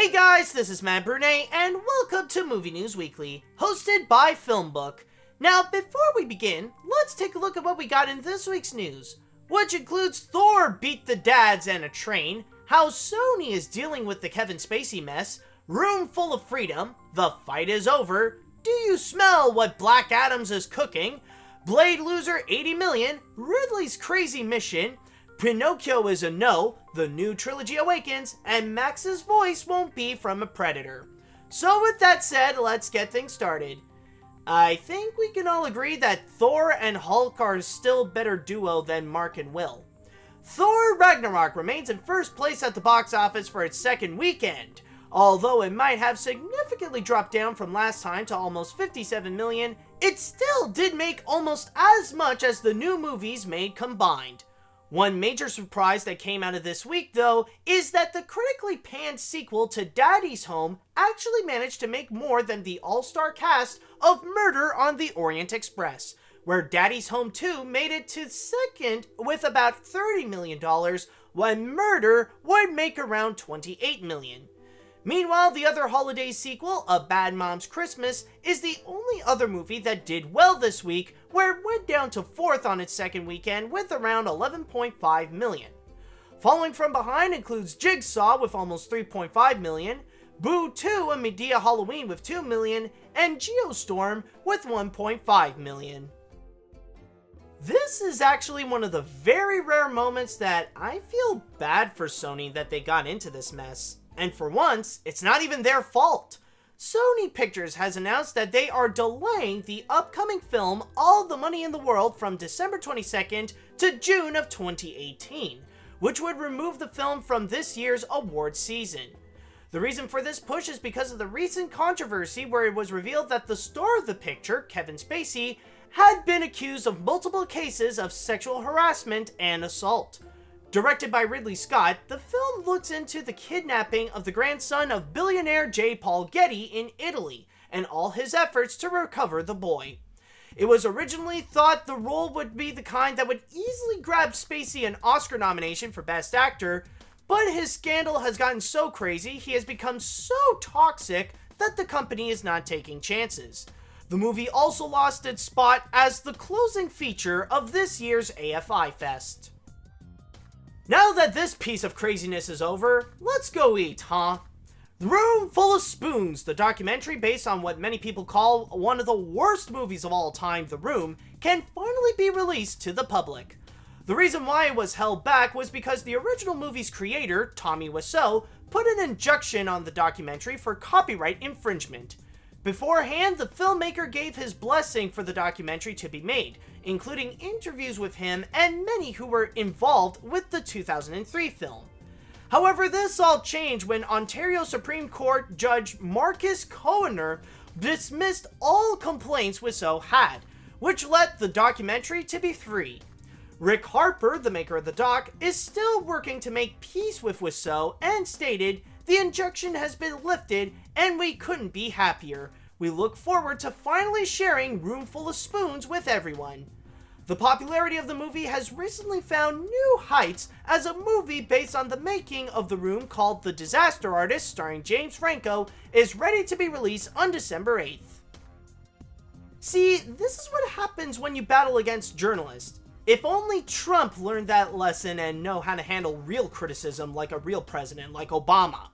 Hey guys, this is Matt Brunet, and welcome to Movie News Weekly, hosted by FilmBook. Now, before we begin, let's take a look at what we got in this week's news, which includes Thor beat the dads and a train, how Sony is dealing with the Kevin Spacey mess, Roomful of Freedom, The Fight Is Over, Do You Smell What Black Adams Is Cooking, Blade Loser 80 Million, Ridley's Crazy Mission, Pinocchio is a no, the new trilogy awakens, and Max's voice won't be from a predator. So with that said, let's get things started. I think we can all agree that Thor and Hulk are still better duo than Mark and Will. Thor Ragnarok remains in first place at the box office for its second weekend. Although it might have significantly dropped down from last time to almost 57 million, it still did make almost as much as the new movies made combined. One major surprise that came out of this week, though, is that the critically panned sequel to Daddy's Home actually managed to make more than the all-star cast of Murder on the Orient Express, where Daddy's Home 2 made it to second with about $30 million, when Murder would make around $28 million. Meanwhile, the other holiday sequel, A Bad Mom's Christmas, is the only other movie that did well this week, where it went down to fourth on its second weekend with around $11.5 million. Following from behind includes Jigsaw with almost $3.5 million, Boo 2 A Medea Halloween with $2 million, and Geostorm with $1.5 million. This is actually one of the very rare moments that I feel bad for Sony that they got into this mess. And for once, it's not even their fault. Sony Pictures has announced that they are delaying the upcoming film All the Money in the World from December 22nd to June of 2018, which would remove the film from this year's award season. The reason for this push is because of the recent controversy where it was revealed that the star of the picture, Kevin Spacey, had been accused of multiple cases of sexual harassment and assault. Directed by Ridley Scott, the film looks into the kidnapping of the grandson of billionaire J. Paul Getty in Italy, and all his efforts to recover the boy. It was originally thought the role would be the kind that would easily grab Spacey an Oscar nomination for Best Actor, but his scandal has gotten so crazy, he has become so toxic that the company is not taking chances. The movie also lost its spot as the closing feature of this year's AFI Fest. Now that this piece of craziness is over, let's go eat, huh? Roomful of Spoons, the documentary based on what many people call one of the worst movies of all time, The Room, can finally be released to the public. The reason why it was held back was because the original movie's creator, Tommy Wiseau, put an injunction on the documentary for copyright infringement. Beforehand, the filmmaker gave his blessing for the documentary to be made, including interviews with him and many who were involved with the 2003 film. However, this all changed when Ontario Supreme Court Judge Marcus Cohner dismissed all complaints Wiseau had, which led the documentary to be free. Rick Harper, the maker of the doc, is still working to make peace with Wiseau and stated, "The injunction has been lifted and we couldn't be happier. We look forward to finally sharing Roomful of Spoons with everyone." The popularity of the movie has recently found new heights as a movie based on the making of The Room called The Disaster Artist, starring James Franco, is ready to be released on December 8th. See, this is what happens when you battle against journalists. If only Trump learned that lesson and know how to handle real criticism like a real president like Obama.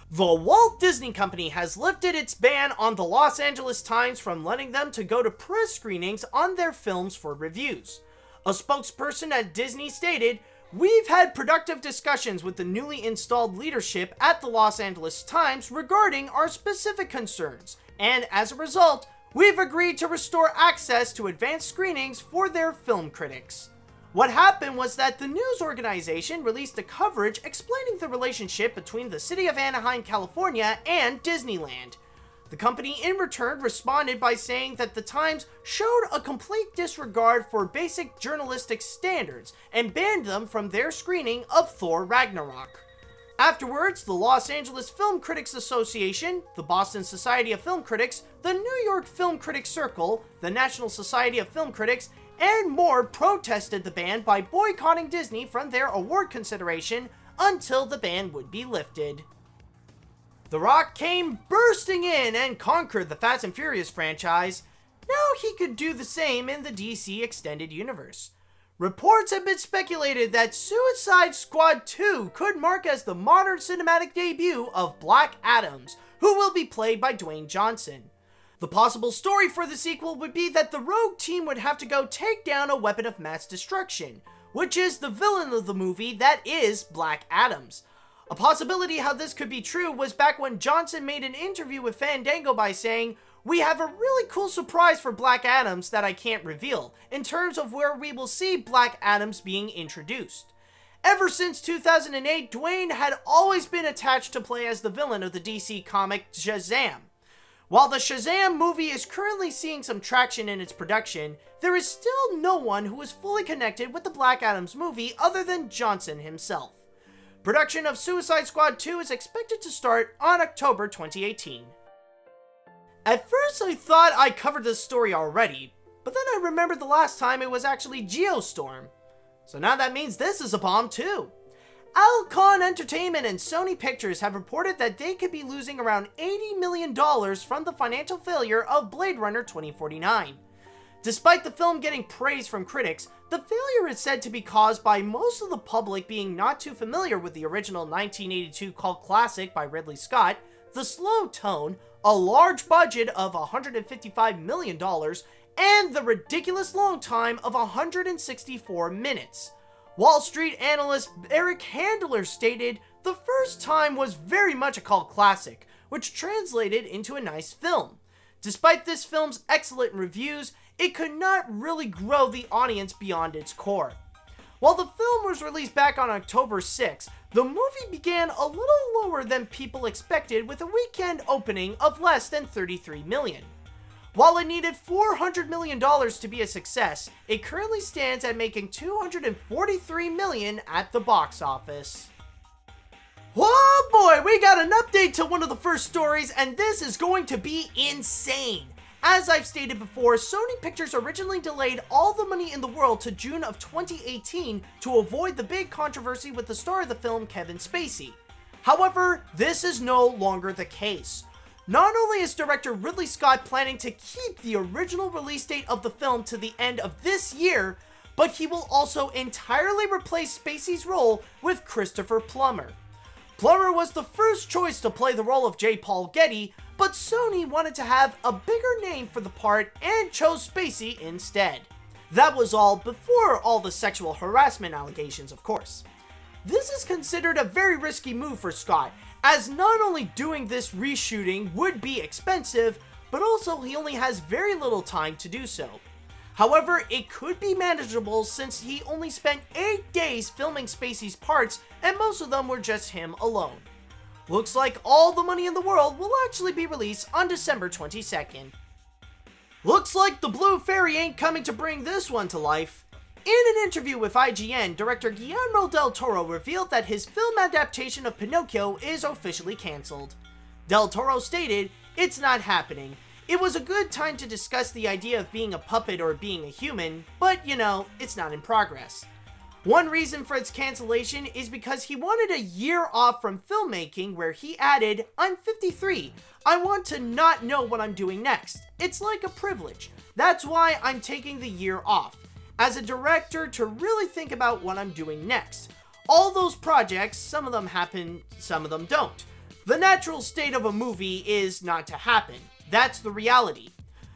The Walt Disney Company has lifted its ban on the Los Angeles Times from letting them to go to press screenings on their films for reviews. A spokesperson at Disney stated, "We've had productive discussions with the newly installed leadership at the Los Angeles Times regarding our specific concerns, and as a result, we've agreed to restore access to advanced screenings for their film critics." What happened was that the news organization released a coverage explaining the relationship between the city of Anaheim, California, and Disneyland. The company in return responded by saying that the Times showed a complete disregard for basic journalistic standards and banned them from their screening of Thor Ragnarok. Afterwards, the Los Angeles Film Critics Association, the Boston Society of Film Critics, the New York Film Critics Circle, the National Society of Film Critics, and more protested the ban by boycotting Disney from their award consideration until the ban would be lifted. The Rock came bursting in and conquered the Fast and Furious franchise. Now he could do the same in the DC Extended Universe. Reports have been speculated that Suicide Squad 2 could mark as the modern cinematic debut of Black Adams, who will be played by Dwayne Johnson. The possible story for the sequel would be that the rogue team would have to go take down a weapon of mass destruction, which is the villain of the movie that is Black Adams. A possibility how this could be true was back when Johnson made an interview with Fandango by saying, "We have a really cool surprise for Black Adams that I can't reveal, in terms of where we will see Black Adams being introduced." Ever since 2008, Dwayne had always been attached to play as the villain of the DC comic Shazam. While the Shazam movie is currently seeing some traction in its production, there is still no one who is fully connected with the Black Adams movie other than Johnson himself. Production of Suicide Squad 2 is expected to start on October 2018. At first I thought I covered this story already, but then I remembered the last time it was actually Geostorm. So now that means this is a bomb too. Alcon Entertainment and Sony Pictures have reported that they could be losing around $80 million from the financial failure of Blade Runner 2049. Despite the film getting praise from critics, the failure is said to be caused by most of the public being not too familiar with the original 1982 cult classic by Ridley Scott, the slow tone, a large budget of $155 million, and the ridiculous long time of 164 minutes. Wall Street analyst Eric Handler stated, "The first time was very much a cult classic, which translated into a nice film. Despite this film's excellent reviews, it could not really grow the audience beyond its core." While the film was released back on October 6, the movie began a little lower than people expected with a weekend opening of less than $33 million. While it needed $400 million to be a success, it currently stands at making $243 million at the box office. Oh boy, we got an update to one of the first stories, and this is going to be insane. As I've stated before, Sony Pictures originally delayed All the Money in the World to June of 2018 to avoid the big controversy with the star of the film, Kevin Spacey. However, this is no longer the case. Not only is director Ridley Scott planning to keep the original release date of the film to the end of this year, but he will also entirely replace Spacey's role with Christopher Plummer. Plummer was the first choice to play the role of J. Paul Getty, but Sony wanted to have a bigger name for the part and chose Spacey instead. That was all before all the sexual harassment allegations, of course. This is considered a very risky move for Scott, as not only doing this reshooting would be expensive, but also he only has very little time to do so. However, it could be manageable since he only spent 8 days filming Spacey's parts, and most of them were just him alone. Looks like All the Money in the World will actually be released on December 22nd. Looks like the Blue Fairy ain't coming to bring this one to life. In an interview with IGN, director Guillermo del Toro revealed that his film adaptation of Pinocchio is officially cancelled. Del Toro stated, "It's not happening. It was a good time to discuss the idea of being a puppet or being a human, but you know, it's not in progress." One reason for its cancellation is because he wanted a year off from filmmaking, where he added, "I'm 53. I want to not know what I'm doing next. It's like a privilege. That's why I'm taking the year off, as a director, to really think about what I'm doing next. All those projects, some of them happen, some of them don't. The natural state of a movie is not to happen. That's the reality."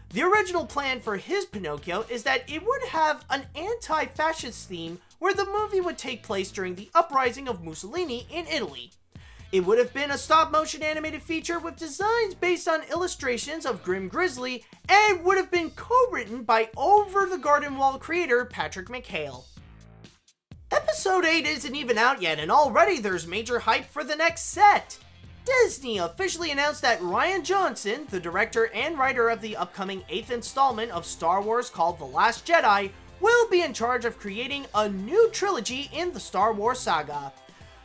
The original plan for his Pinocchio is that it would have an anti-fascist theme where the movie would take place during the uprising of Mussolini in Italy. It would have been a stop-motion animated feature with designs based on illustrations of Grim Grizzly, and would have been co-written by Over the Garden Wall creator Patrick McHale. Episode 8 isn't even out yet, and already there's major hype for the next set. Disney officially announced that Rian Johnson, the director and writer of the upcoming 8th installment of Star Wars called The Last Jedi, will be in charge of creating a new trilogy in the Star Wars saga.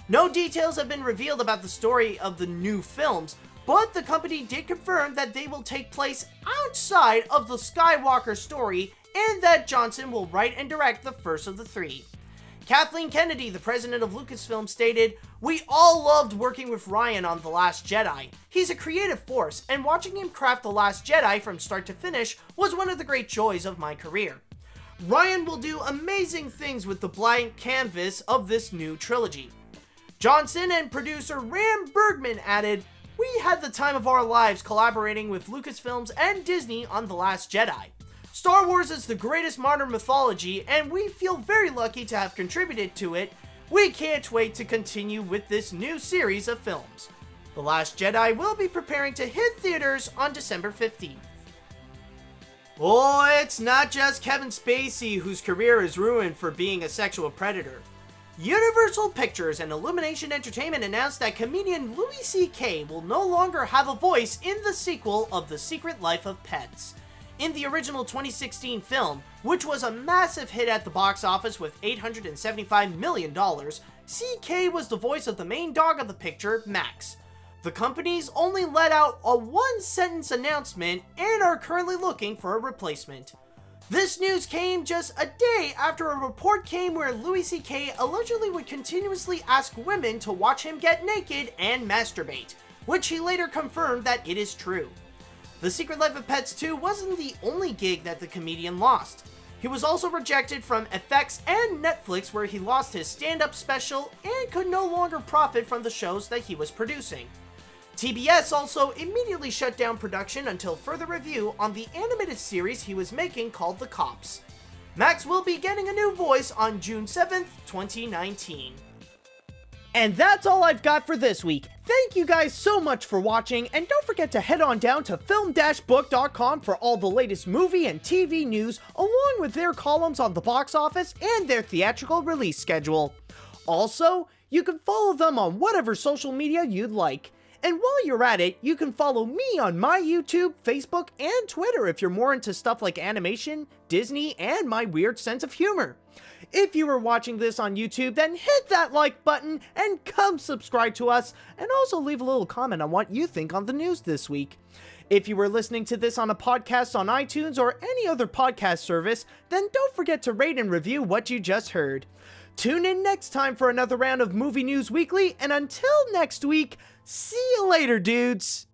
No details have been revealed about the story of the new films, but the company did confirm that they will take place outside of the Skywalker story and that Johnson will write and direct the first of the 3. Kathleen Kennedy, the president of Lucasfilm, stated, "We all loved working with Rian on The Last Jedi. He's a creative force, and watching him craft The Last Jedi from start to finish was one of the great joys of my career. Rian will do amazing things with the blank canvas of this new trilogy." Johnson and producer Ram Bergman added, "We had the time of our lives collaborating with Lucasfilms and Disney on The Last Jedi. Star Wars is the greatest modern mythology, and we feel very lucky to have contributed to it. We can't wait to continue with this new series of films. The Last Jedi will be preparing to hit theaters on December 15th. Oh, it's not just Kevin Spacey whose career is ruined for being a sexual predator. Universal Pictures and Illumination Entertainment announced that comedian Louis C.K. will no longer have a voice in the sequel of The Secret Life of Pets. In the original 2016 film, which was a massive hit at the box office with $875 million, CK was the voice of the main dog of the picture, Max. The companies only let out a one-sentence announcement and are currently looking for a replacement. This news came just a day after a report came where Louis C.K. allegedly would continuously ask women to watch him get naked and masturbate, which he later confirmed that it is true. The Secret Life of Pets 2 wasn't the only gig that the comedian lost. He was also rejected from FX and Netflix, where he lost his stand-up special and could no longer profit from the shows that he was producing. TBS also immediately shut down production until further review on the animated series he was making called The Cops. Max will be getting a new voice on June 7th, 2019. And that's all I've got for this week. Thank you guys so much for watching, and don't forget to head on down to film-book.com for all the latest movie and TV news, along with their columns on the box office and their theatrical release schedule. Also, you can follow them on whatever social media you'd like. And while you're at it, you can follow me on my YouTube, Facebook, and Twitter if you're more into stuff like animation, Disney, and my weird sense of humor. If you were watching this on YouTube, then hit that like button and come subscribe to us, and also leave a little comment on what you think on the news this week. If you were listening to this on a podcast on iTunes or any other podcast service, then don't forget to rate and review what you just heard. Tune in next time for another round of Movie News Weekly, and until next week, see you later, dudes!